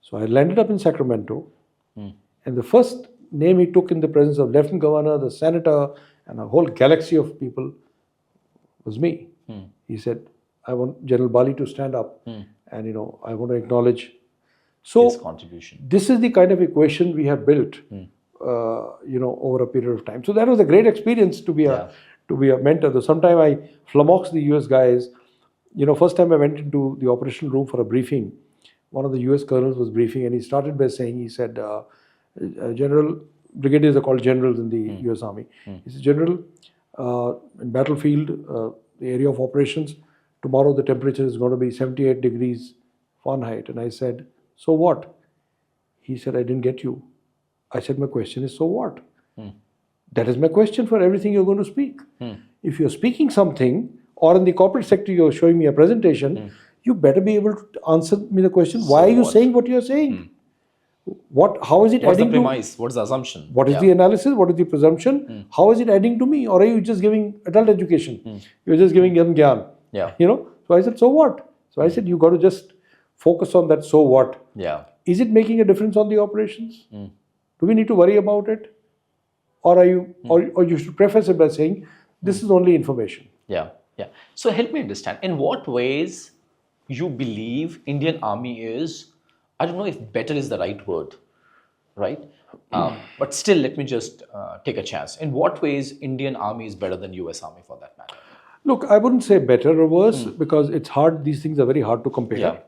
So I landed up in Sacramento, and the first name he took in the presence of Lieutenant Governor, the senator, and a whole galaxy of people was me. He said, I want General Bali to stand up, and I want to acknowledge his contribution. This is the kind of equation we have built, over a period of time. So that was a great experience to be a mentor. Though sometimes I flummox the US guys. First time I went into the operational room for a briefing, one of the US colonels was briefing, and he started by saying, he said, General, brigadiers are called generals in the US Army. He said, General, in battlefield, the area of operations, tomorrow the temperature is going to be 78 degrees Fahrenheit. And I said, so what? He said, I didn't get you. I said, my question is, so what? That is my question for everything you're going to speak. If you're speaking something, or in the corporate sector you're showing me a presentation, you better be able to answer me the question, why are you saying what you're saying? How is it What's adding the premise? What's the assumption? What is the analysis? What is the presumption? How is it adding to me? Or are you just giving adult education? You're just giving them gyan. So I said, so what? So I said, you got to just focus on that, so what? Is it making a difference on the operations? Do we need to worry about it? Or are you, or you should preface it by saying, this is only information. So help me understand, in what ways you believe Indian Army is, I don't know if better is the right word, right? But still, let me just take a chance. In what ways Indian Army is better than US Army for that matter? Look, I wouldn't say better or worse, because it's hard, these things are very hard to compare.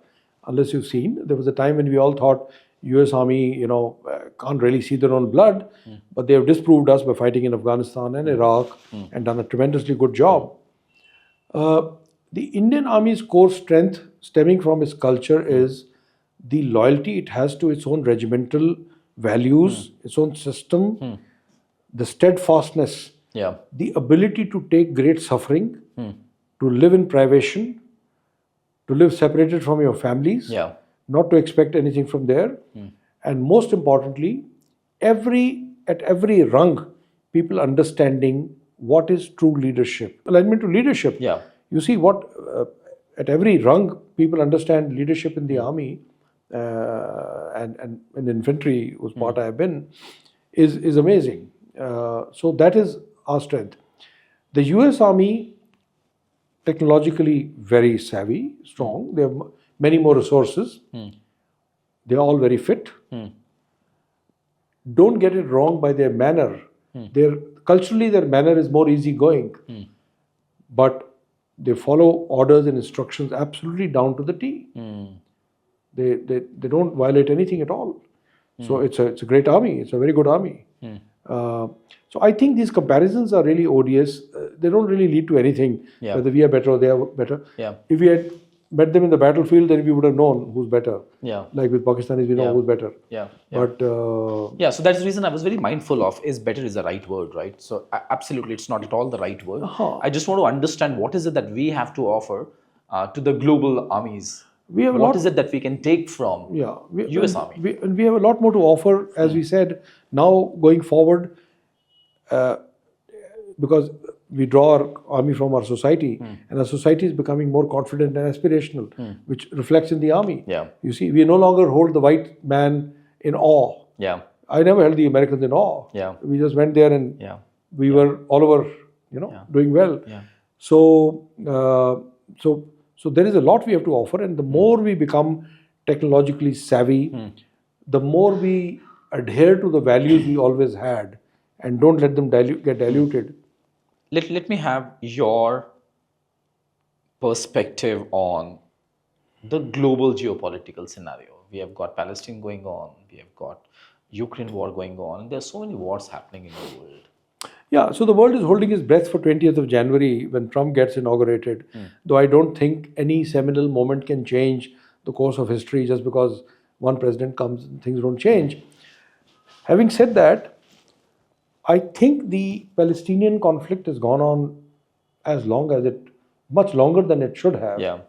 Unless you've seen, there was a time when we all thought US Army, can't really see their own blood, but they have disproved us by fighting in Afghanistan and Iraq and done a tremendously good job. The Indian Army's core strength, stemming from its culture, is the loyalty it has to its own regimental values, its own system, the steadfastness, the ability to take great suffering, to live in privation, to live separated from your families, not to expect anything from there, and most importantly, at every rung, people understanding what is true leadership. Alignment to leadership. You see what, at every rung, people understand leadership in the army, and in infantry, whose part I have been, is amazing. So that is our strength. The US Army, technologically very savvy, strong. They have many more resources. They are all very fit. Don't get it wrong by their manner. Culturally, their manner is more easygoing, but they follow orders and instructions absolutely down to the T. They don't violate anything at all. So it's a great army. It's a very good army. So I think these comparisons are really odious. They don't really lead to anything. Yeah. Whether we are better or they are better. Yeah. If we had met them in the battlefield, then we would have known who's better. Yeah. Like with Pakistanis, we know who's better. Yeah. But Yeah, so that's the reason I was very mindful of is better is the right word, right? So absolutely, it's not at all the right word. I just want to understand what is it that we have to offer to the global armies. we have a What lot. is it that we can take from US Army? We have a lot more to offer, as we said. Now going forward, because we draw our army from our society, and our society is becoming more confident and aspirational, which reflects in the army. Yeah. You see, we no longer hold the white man in awe. Yeah. I never held the Americans in awe. Yeah. We just went there and Yeah. we were all over, doing well. Yeah. So, so there is a lot we have to offer, and the more we become technologically savvy, the more we adhere to the values we always had, and don't let them get diluted. Let me have your perspective on the global geopolitical scenario. We have got Palestine going on. We have got Ukraine war going on. There are so many wars happening in the world. Yeah, so the world is holding its breath for 20th of January when Trump gets inaugurated. Though I don't think any seminal moment can change the course of history just because one president comes and things don't change. Having said that, I think the Palestinian conflict has gone on much longer than it should have. Yeah.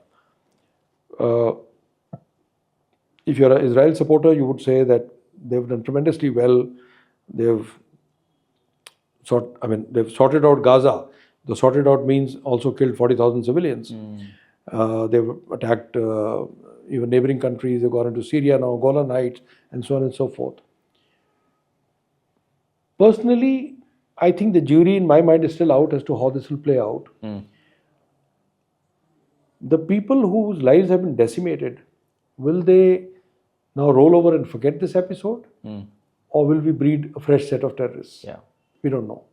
If you're an Israel supporter, you would say that they've done tremendously well. They've sorted out Gaza. The sorted out means also killed 40,000 civilians. They've attacked even neighboring countries. They've gone into Syria now, Golan Heights, and so on and so forth. Personally, I think the jury in my mind is still out as to how this will play out. The people whose lives have been decimated, will they now roll over and forget this episode? Or will we breed a fresh set of terrorists? Yeah. We don't know.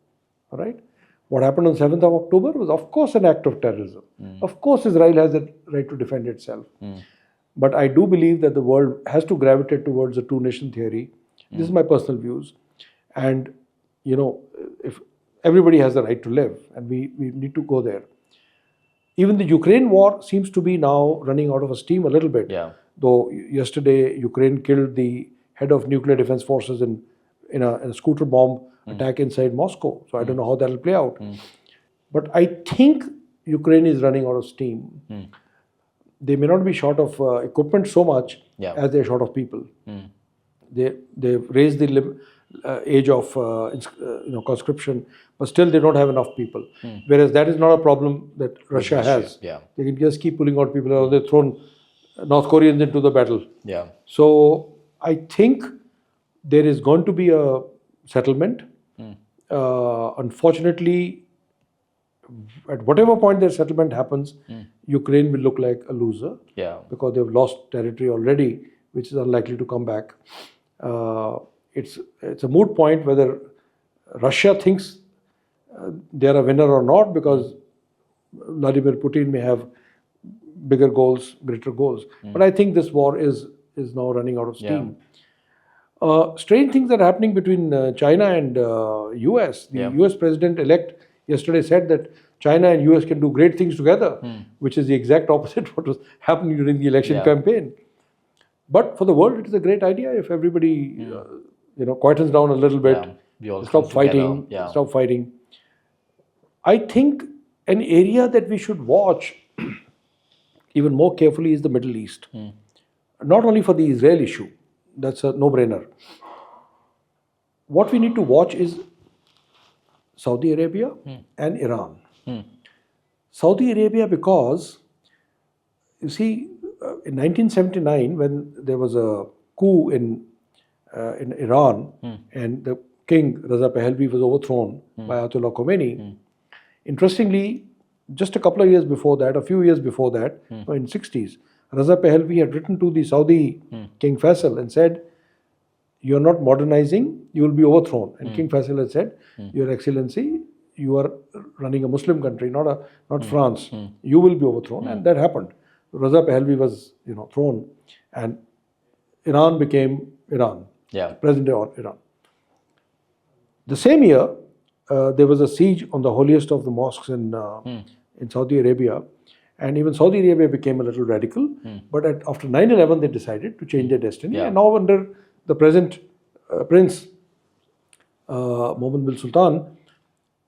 All right? What happened on 7th of October was, of course, an act of terrorism. Of course, Israel has the right to defend itself. But I do believe that the world has to gravitate towards a two-nation theory. This is my personal views. And, if everybody has the right to live, and we need to go there. Even the Ukraine war seems to be now running out of steam a little bit. Yeah. Though yesterday, Ukraine killed the head of nuclear defense forces in a scooter bomb attack inside Moscow. So I don't know how that will play out. But I think Ukraine is running out of steam. They may not be short of equipment so much as they're short of people. They've raised the age of conscription, but still they don't have enough people. Whereas that is not a problem that Russia has. Yeah. They can just keep pulling out people, or they've thrown North Koreans into the battle. Yeah. So I think there is going to be a settlement. Unfortunately, at whatever point that settlement happens, Ukraine will look like a loser. Yeah. Because they've lost territory already, which is unlikely to come back. It's a moot point whether Russia thinks they're a winner or not, because Vladimir Putin may have bigger goals, greater goals. But I think this war is now running out of steam. Strange things are happening between China and US. The US president-elect yesterday said that China and US can do great things together, which is the exact opposite of what was happening during the election campaign. But for the world, it is a great idea if everybody, quietens down a little bit, stop fighting, stop fighting. I think an area that we should watch even more carefully is the Middle East. Not only for the Israel issue, that's a no-brainer. What we need to watch is Saudi Arabia and Iran. Saudi Arabia, because, you see, in 1979, when there was a coup in Iran, and the king, Reza Pahlavi, was overthrown by Ayatollah Khomeini, interestingly, just a couple of years before that, a few years before that, in the 60s, Reza Pahlavi had written to the Saudi King Faisal and said, "You're not modernizing, you will be overthrown. And King Faisal had said, Your Excellency, you are running a Muslim country, not France. You will be overthrown, and that happened. Raza Pahlavi was, thrown, and Iran became Iran. Yeah. Present-day Iran. The same year, there was a siege on the holiest of the mosques in Saudi Arabia, and even Saudi Arabia became a little radical. But after 9/11, they decided to change their destiny, Yeah. and now under the present Prince Mohammed bin Sultan,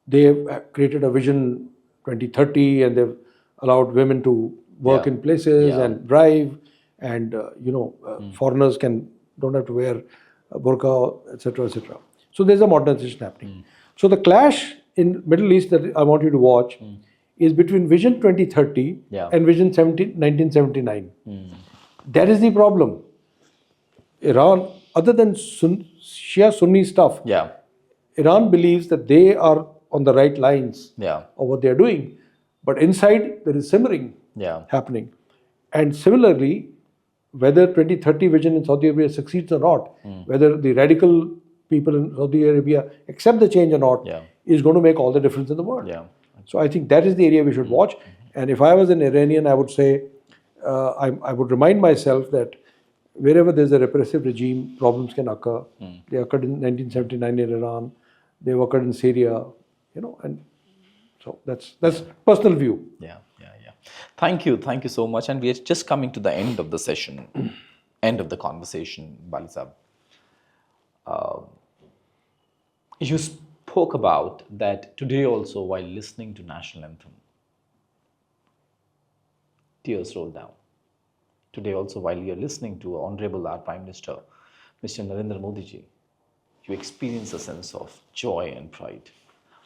they have created a vision 2030, and they've allowed women to work Yeah. in places Yeah. and drive, and foreigners don't have to wear a burqa, etc., etc. So there's a modernization happening. So the clash in Middle East that I want you to watch is between Vision 2030 Yeah. and Vision 1979. That is the problem. Iran, other than Shia Sunni stuff, Yeah. Iran believes that they are on the right lines Yeah. of what they are doing, but inside there is simmering Yeah. happening. And similarly, whether 2030 vision in Saudi Arabia succeeds or not, whether the radical people in Saudi Arabia accept the change or not, Yeah. is going to make all the difference in the world. Yeah. So I think that is the area we should watch. And if I was an Iranian, I would say, I would remind myself that wherever there's a repressive regime, problems can occur. They occurred in 1979 in Iran. They've occurred in Syria, and so that's personal view. Yeah. Thank you so much. And we are just coming to the end of the session, end of the conversation, Bali Sahab. You spoke about that today also while listening to National Anthem. Tears roll down. Today also while you're listening to Honorable our Prime Minister, Mr. Narendra Modi ji, you experience a sense of joy and pride.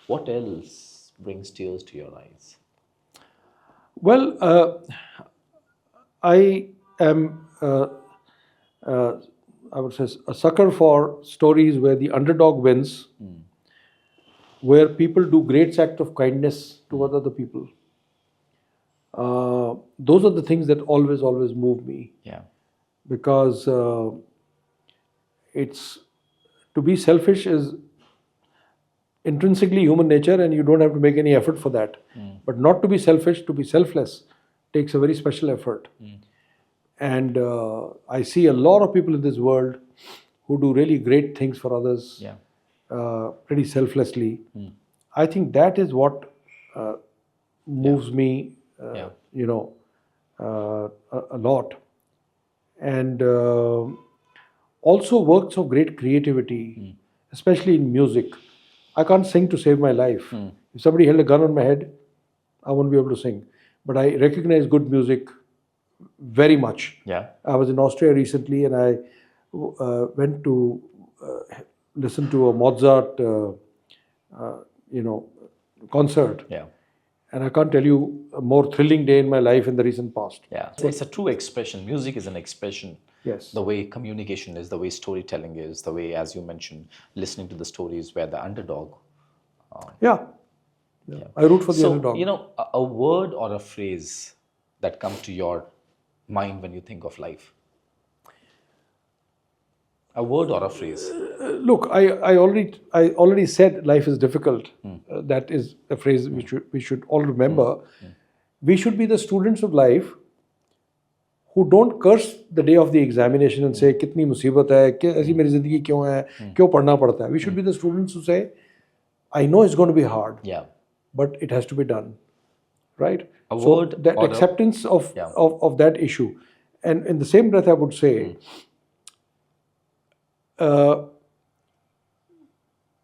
What else brings tears to your eyes? Well, I am, I would say, a sucker for stories where the underdog wins, where people do great acts of kindness towards other people. Those are the things that always move me. Yeah. Because it's to be selfish is intrinsically human nature, and you don't have to make any effort for that. But not to be selfish, to be selfless, takes a very special effort. And I see a lot of people in this world who do really great things for others, pretty selflessly. I think that is what moves me, a lot. And also works of great creativity, especially in music. I can't sing to save my life. If somebody held a gun on my head, I won't be able to sing. But I recognize good music very much. Yeah. I was in Austria recently, and I went to listen to a Mozart, concert. Yeah. And I can't tell you a more thrilling day in my life in the recent past. Yeah. It's a true expression. Music is an expression. Yes. The way communication is, the way storytelling is, the way, as you mentioned, listening to the stories where the underdog. Yeah. I root for the underdog. A word or a phrase that comes to your mind when you think of life. A word or a phrase. Look, I already said life is difficult. That is a phrase we should all remember. We should be the students of life who don't curse the day of the examination and say, "Kitni musibat hai, aisi meri zindagi kyun hai, kyun padna padta hai." We should be the students who say, "I know it's going to be hard, but it has to be done." Right? A so word that or acceptance of that issue. And in the same breath, I would say,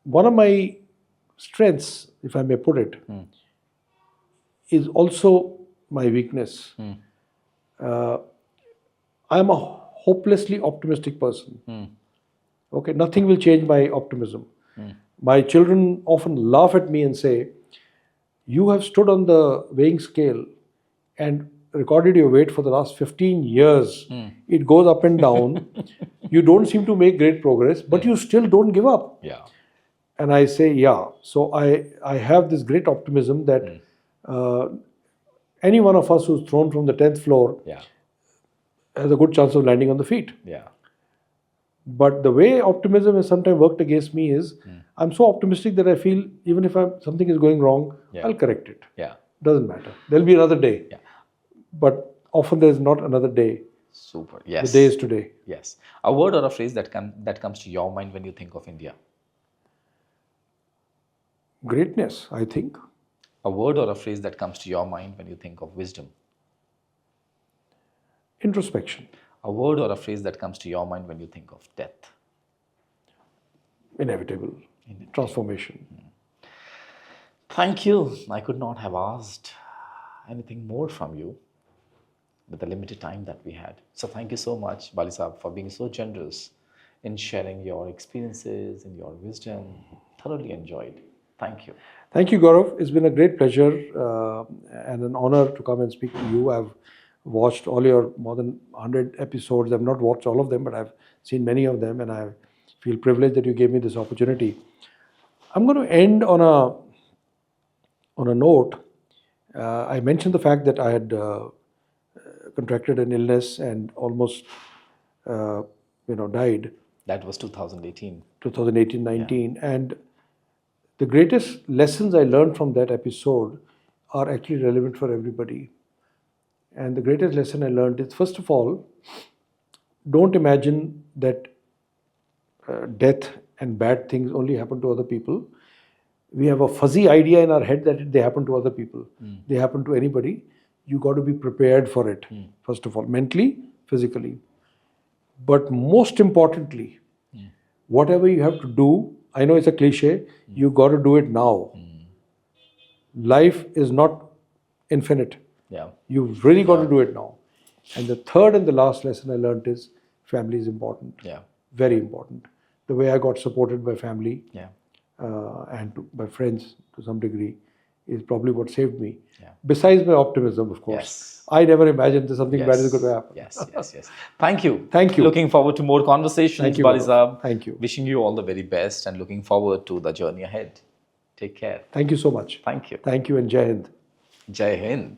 one of my strengths, if I may put it, is also my weakness. I'm a hopelessly optimistic person. Okay, nothing will change my optimism. My children often laugh at me and say, "You have stood on the weighing scale and recorded your weight for the last 15 years. It goes up and down. You don't seem to make great progress, but you still don't give up." Yeah. And I say, yeah. So I have this great optimism that any one of us who's thrown from the 10th floor has a good chance of landing on the feet. Yeah. But the way optimism has sometimes worked against me is I'm so optimistic that I feel even if something is going wrong, Yeah. I'll correct it. Yeah. Doesn't matter. There'll be another day. Yeah. But often there's not another day. Super. Yes. The day is today. Yes. A word or a phrase that comes to your mind when you think of India. Greatness, I think. A word or a phrase that comes to your mind when you think of wisdom. Introspection. A word or a phrase that comes to your mind when you think of death. Inevitable. Transformation. Thank you. I could not have asked anything more from you with the limited time that we had. So thank you so much, Bali Saab, for being so generous in sharing your experiences and your wisdom. Thoroughly enjoyed. Thank you. Thank you, Gaurav. It's been a great pleasure and an honor to come and speak to you. I've watched all your more than 100 episodes. I've not watched all of them, but I've seen many of them, and I feel privileged that you gave me this opportunity. I'm going to end on a note. I mentioned the fact that I had contracted an illness and almost died. That was 2018. 2018-19, and the greatest lessons I learned from that episode are actually relevant for everybody. And the greatest lesson I learned is, first of all, don't imagine that death and bad things only happen to other people. We have a fuzzy idea in our head that they happen to other people. They happen to anybody. You got to be prepared for it, first of all, mentally, physically. But most importantly, whatever you have to do, I know it's a cliche, you got to do it now. Life is not infinite. Yeah. You've really got to do it now. And the third and the last lesson I learned is family is important. Yeah. Very important. The way I got supported by family and by friends to some degree is probably what saved me. Yeah. Besides my optimism, of course. Yes. I never imagined that something bad is going to happen. Yes. Thank you. Thank you. Looking forward to more conversations, Thank you, Bali Gaurav. Saab. Thank you. Wishing you all the very best and looking forward to the journey ahead. Take care. Thank you so much. Thank you. Thank you and Jai Hind. Jai Hind.